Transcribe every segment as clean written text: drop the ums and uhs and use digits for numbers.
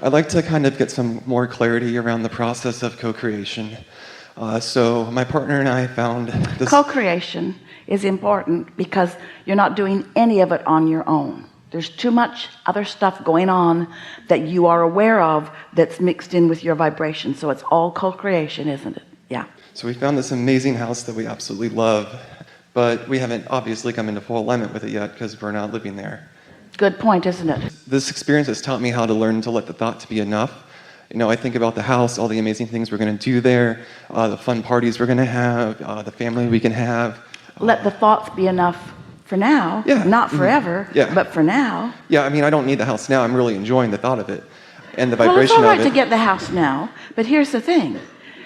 I'd like to kind of get some more clarity around the process of co-creation. So my partner and I found this. Co-creation is important because you're not doing any of it on your own. There's too much other stuff going on that you are aware of that's mixed in with your vibration. So it's all co-creation, isn't it? Yeah. So we found this amazing house that we absolutely love, but we haven't obviously come into full alignment with it yet because we're not living there. Good point, isn't it? This experience has taught me how to learn to let the thought to be enough. You know, I think about the house, all the amazing things we're going to do there, the fun parties we're going to have, the family we can have. Let the thoughts be enough for now, yeah. Not forever, yeah. But for now. Yeah, I mean, I don't need the house now. I'm really enjoying the thought of it and the well, vibration it's all right of it. to get the house now, but here's the thing.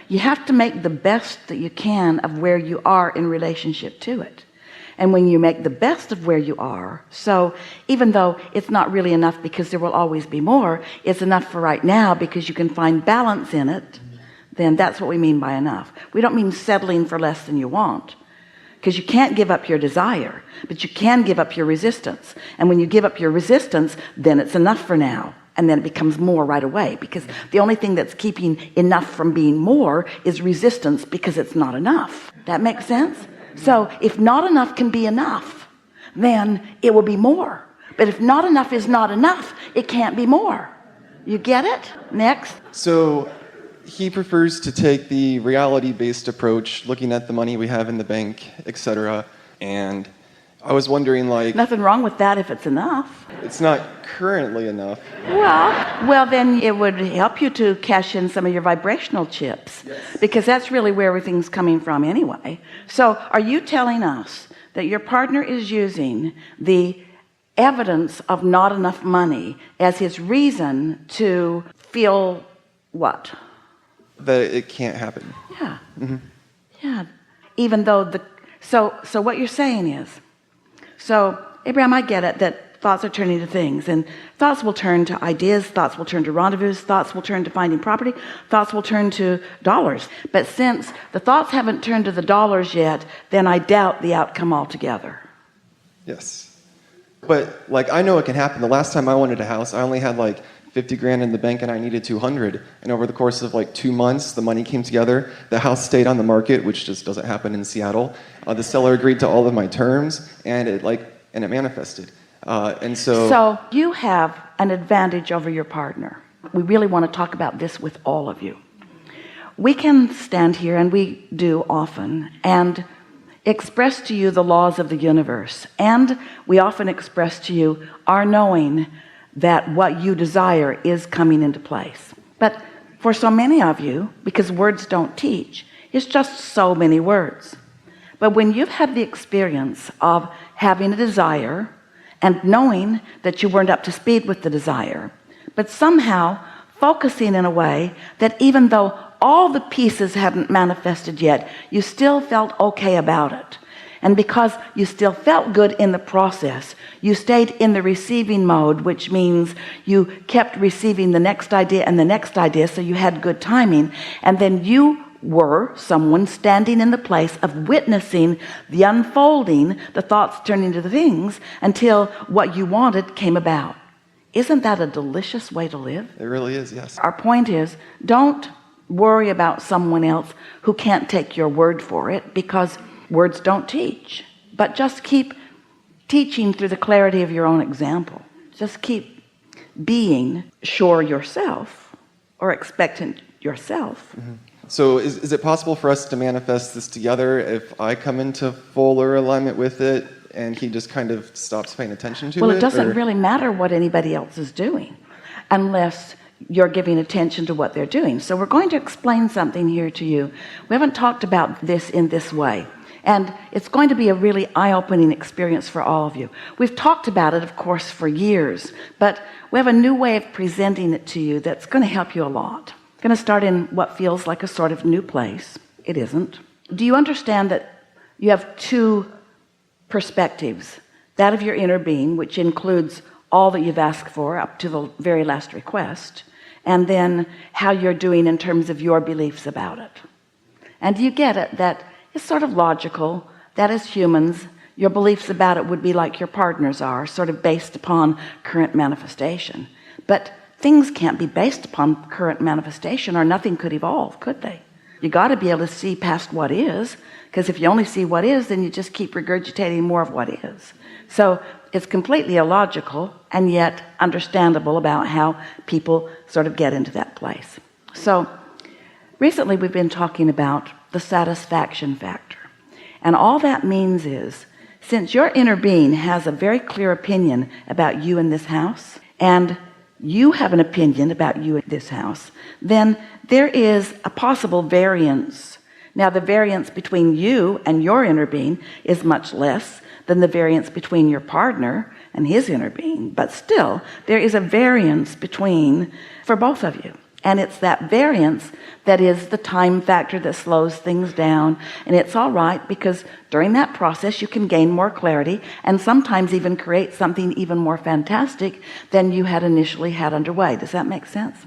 You have to make the best that you can of where you are in relationship to it. And when you make the best of where you are, so even though it's not really enough because there will always be more, it's enough for right now because you can find balance in it, then that's what we mean by enough. We don't mean settling for less than you want, because you can't give up your desire, but you can give up your resistance. And when you give up your resistance, then it's enough for now. And then it becomes more right away, because the only thing that's keeping enough from being more is resistance, because it's not enough. That makes sense? So if not enough can be enough, then it will be more. But if not enough is not enough, it can't be more. You get it? Next. So he prefers to take the reality-based approach, looking at the money we have in the bank, etc. And I was wondering, like, nothing wrong with that if it's enough. It's not currently enough. Well, then it would help you to cash in some of your vibrational chips. Yes. Because that's really where everything's coming from anyway. So are you telling us that your partner is using the evidence of not enough money as his reason to feel what? That it can't happen. Yeah. Mm-hmm. Yeah. Even though so what you're saying is, so Abraham, I get it that thoughts are turning to things, and thoughts will turn to ideas, thoughts will turn to rendezvous, thoughts will turn to finding property, thoughts will turn to dollars. But since the thoughts haven't turned to the dollars yet, then I doubt the outcome altogether. Yes. But like, I know it can happen. The last time I wanted a house, I only had like 50 grand in the bank and I needed 200. And over the course of like 2 months, the money came together. The house stayed on the market, which just doesn't happen in Seattle. The seller agreed to all of my terms, and it manifested. And so you have an advantage over your partner. We really want to talk about this with all of you. We can stand here, and we do often, and express to you the laws of the universe. And we often express to you our knowing that what you desire is coming into place. But for so many of you, because words don't teach, it's just so many words. But when you've had the experience of having a desire and knowing that you weren't up to speed with the desire, but somehow focusing in a way that even though all the pieces hadn't manifested yet, you still felt okay about it. And because you still felt good in the process, you stayed in the receiving mode, which means you kept receiving the next idea and the next idea, so you had good timing. And then you were someone standing in the place of witnessing the unfolding, the thoughts turning to the things, until what you wanted came about. Isn't that a delicious way to live? It really is, yes. Our point is, don't worry about someone else who can't take your word for it, because words don't teach. But just keep teaching through the clarity of your own example. Just keep being sure yourself, or expectant yourself. Mm-hmm. So is it possible for us to manifest this together if I come into fuller alignment with it and he just kind of stops paying attention to it? Well, it doesn't really matter what anybody else is doing unless you're giving attention to what they're doing. So we're going to explain something here to you. We haven't talked about this in this way, and it's going to be a really eye-opening experience for all of you. We've talked about it, of course, for years, but we have a new way of presenting it to you that's going to help you a lot. Going to start in what feels like a sort of new place. It isn't. Do you understand that you have two perspectives? That of your inner being, which includes all that you've asked for up to the very last request, and then how you're doing in terms of your beliefs about it. And do you get it that it's sort of logical that as humans, your beliefs about it would be like your partner's are, sort of based upon current manifestation. But things can't be based upon current manifestation, or nothing could evolve, could they? You got to be able to see past what is, because if you only see what is, then you just keep regurgitating more of what is. So it's completely illogical and yet understandable about how people sort of get into that place. So recently we've been talking about the satisfaction factor, and all that means is, since your inner being has a very clear opinion about you in this house, and you have an opinion about you in this house, then there is a possible variance. Now, the variance between you and your inner being is much less than the variance between your partner and his inner being, but still there is a variance for both of you. And it's that variance that is the time factor that slows things down. And it's all right, because during that process you can gain more clarity and sometimes even create something even more fantastic than you had initially had underway. Does that make sense?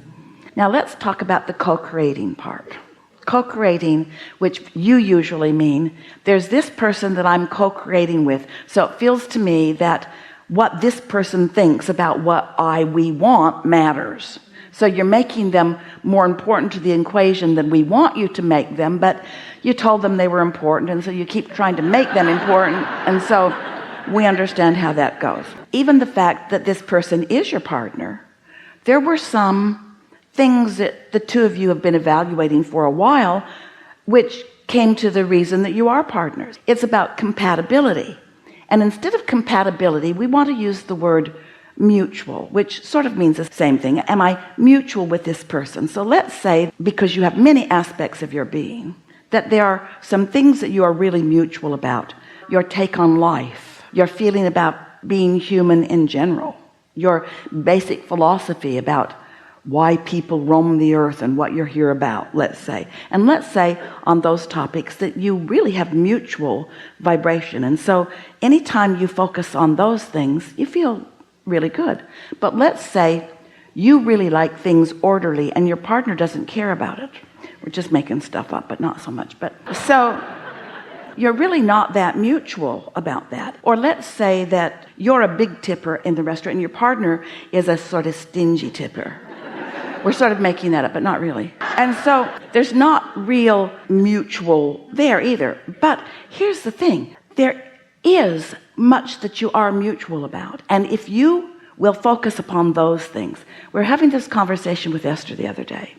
Now let's talk about the co-creating part. Co-creating, which you usually mean, there's this person that I'm co-creating with, so it feels to me that what this person thinks about what we want matters. So you're making them more important to the equation than we want you to make them, but you told them they were important, and so you keep trying to make them important, and so we understand how that goes. Even the fact that this person is your partner, there were some things that the two of you have been evaluating for a while, which came to the reason that you are partners. It's about compatibility. And instead of compatibility, we want to use the word mutual, which sort of means the same thing. Am I mutual with this person? So let's say, because you have many aspects of your being, that there are some things that you are really mutual about. Your take on life, your feeling about being human in general, your basic philosophy about why people roam the earth and what you're here about, let's say. And let's say on those topics that you really have mutual vibration. And so anytime you focus on those things, you feel really good. But let's say you really like things orderly and your partner doesn't care about it. We're just making stuff up, but not so much. But so you're really not that mutual about that. Or let's say that you're a big tipper in the restaurant and your partner is a sort of stingy tipper. We're sort of making that up, but not really. And so there's not real mutual there either. But here's the thing. There is much that you are mutual about. And if you will focus upon those things. We were having this conversation with Esther the other day.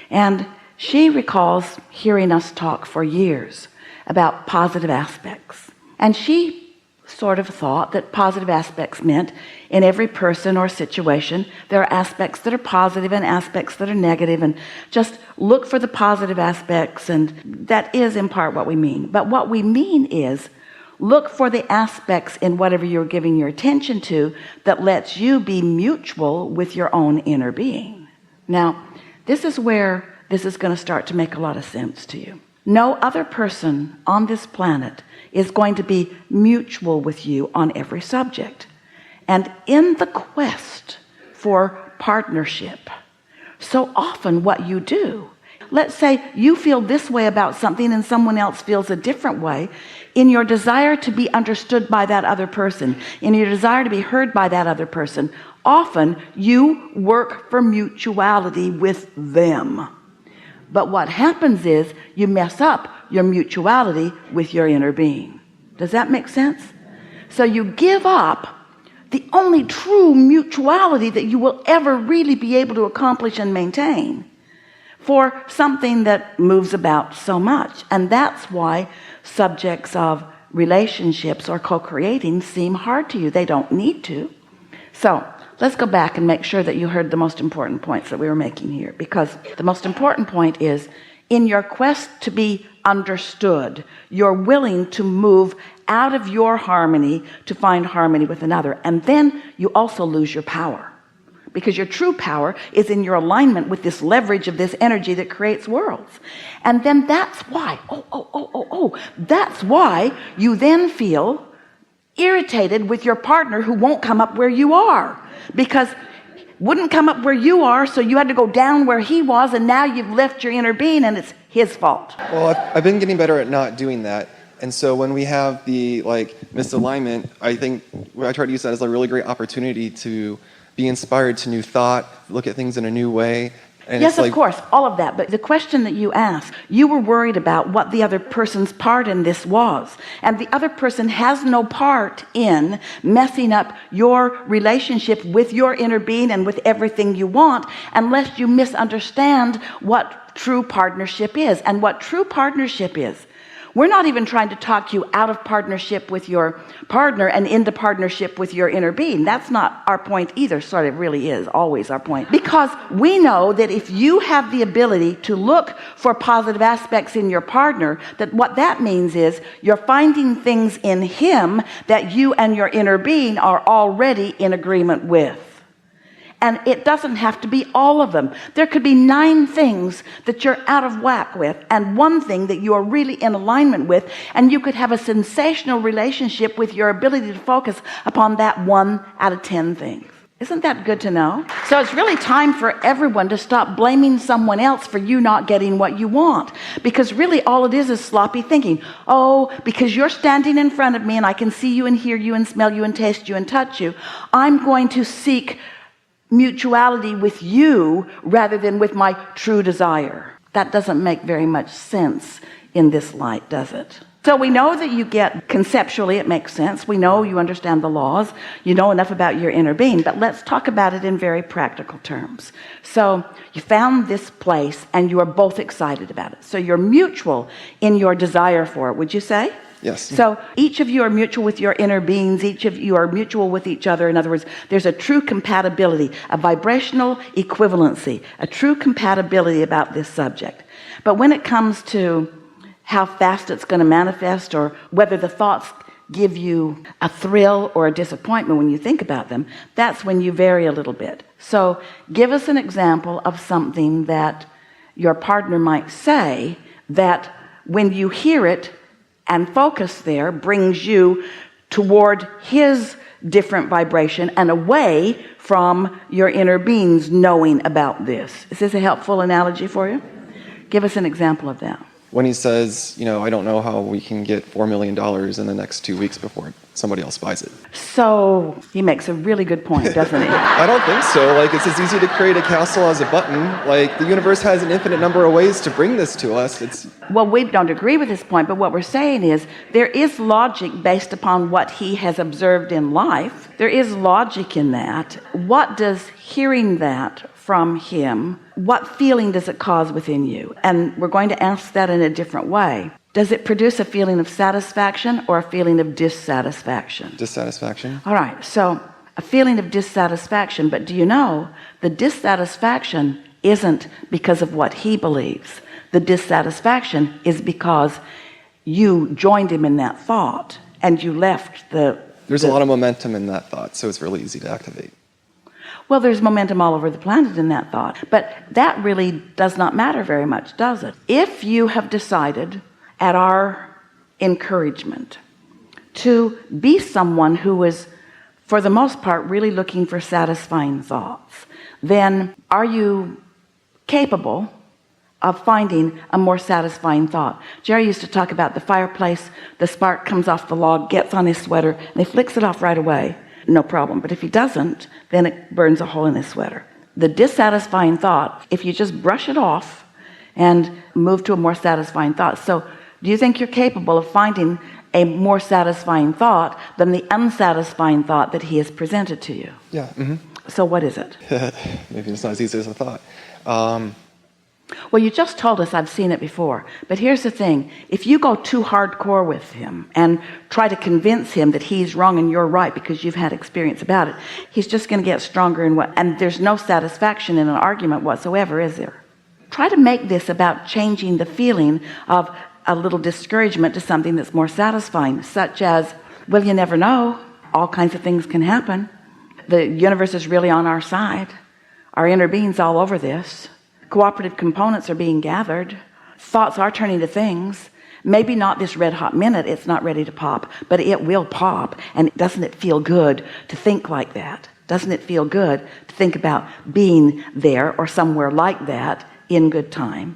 And she recalls hearing us talk for years about positive aspects. And she sort of thought that positive aspects meant in every person or situation there are aspects that are positive and aspects that are negative, and just look for the positive aspects, and that is in part what we mean. But what we mean is look for the aspects in whatever you're giving your attention to that lets you be mutual with your own inner being. Now, this is where this is going to start to make a lot of sense to you. No other person on this planet is going to be mutual with you on every subject. And in the quest for partnership, so often what you do, let's say you feel this way about something and someone else feels a different way, in your desire to be understood by that other person, in your desire to be heard by that other person, often you work for mutuality with them. But what happens is you mess up your mutuality with your inner being. Does that make sense? So you give up the only true mutuality that you will ever really be able to accomplish and maintain for something that moves about so much. And that's why subjects of relationships or co-creating seem hard to you. They don't need to. So let's go back and make sure that you heard the most important points that we were making here, because the most important point is, in your quest to be understood, you're willing to move out of your harmony to find harmony with another. And then you also lose your power, because your true power is in your alignment with this leverage of this energy that creates worlds. And then that's why, that's why you then feel irritated with your partner who won't come up where you are, because wouldn't come up where you are, so you had to go down where he was, and now you've left your inner being and it's his fault. Well, I've been getting better at not doing that. And so when we have the misalignment, I think I try to use that as a really great opportunity to be inspired to new thought, look at things in a new way. And Yes, it's like, of course, all of that. But the question that you asked, you were worried about what the other person's part in this was. And the other person has no part in messing up your relationship with your inner being and with everything you want, unless you misunderstand what true partnership is. And what true partnership is, we're not even trying to talk you out of partnership with your partner and into partnership with your inner being. That's not our point either. Sort of really is always our point. Because we know that if you have the ability to look for positive aspects in your partner, that what that means is you're finding things in him that you and your inner being are already in agreement with. And it doesn't have to be all of them. There could be 9 things that you're out of whack with, and 1 thing that you are really in alignment with, and you could have a sensational relationship with your ability to focus upon that 1 out of 10 things. Isn't that good to know? So it's really time for everyone to stop blaming someone else for you not getting what you want. Because really all it is sloppy thinking. Oh, because you're standing in front of me and I can see you and hear you and smell you and taste you and touch you, I'm going to seek mutuality with you rather than with my true desire. That doesn't make very much sense in this light, does it? So we know that you get, conceptually it makes sense. We know you understand the laws. You know enough about your inner being. But let's talk about it in very practical terms. So you found this place and you are both excited about it. So you're mutual in your desire for it, would you say? yes. So each of you are mutual with your inner beings. Each of you are mutual with each other. In other words, there's a true compatibility, a vibrational equivalency, a true compatibility about this subject. But when it comes to how fast it's going to manifest, or whether the thoughts give you a thrill or a disappointment when you think about them, that's when you vary a little bit. So give us an example of something that your partner might say that when you hear it and focus there brings you toward his different vibration and away from your inner being's knowing about this. Is this a helpful analogy for you? Give us an example of that. When he says, I don't know how we can get $4 million in the next 2 weeks before somebody else buys it. So he makes a really good point, doesn't he? I don't think so. It's as easy to create a castle as a button. The universe has an infinite number of ways to bring this to us. Well, we don't agree with this point, but what we're saying is there is logic based upon what he has observed in life. There is logic in that. What does hearing that from him, what feeling does it cause within you? And we're going to ask that in a different way. Does it produce a feeling of satisfaction or a feeling of dissatisfaction? Dissatisfaction. All right, so a feeling of dissatisfaction, but do you know the dissatisfaction isn't because of what he believes. The dissatisfaction is because you joined him in that thought and you left There's a lot of momentum in that thought, so it's really easy to activate. Well, there's momentum all over the planet in that thought, but that really does not matter very much, does it? If you have decided at our encouragement to be someone who is, for the most part, really looking for satisfying thoughts, then are you capable of finding a more satisfying thought? Jerry used to talk about the fireplace. The spark comes off the log, gets on his sweater, and he flicks it off right away. No problem. But if he doesn't, then it burns a hole in his sweater. The dissatisfying thought, if you just brush it off and move to a more satisfying thought. So do you think you're capable of finding a more satisfying thought than the unsatisfying thought that he has presented to you? Yeah. Mm-hmm. So what is it? Maybe it's not as easy as I thought. Well, you just told us I've seen it before. But here's the thing. If you go too hardcore with him and try to convince him that he's wrong and you're right because you've had experience about it, he's just going to get stronger and there's no satisfaction in an argument whatsoever, is there? Try to make this about changing the feeling of a little discouragement to something that's more satisfying, such as, well, you never know. All kinds of things can happen. The universe is really on our side. Our inner being's all over this. Cooperative components are being gathered. Thoughts are turning to things. Maybe not this red hot minute, it's not ready to pop, but it will pop. And doesn't it feel good to think like that? Doesn't it feel good to think about being there or somewhere like that in good time?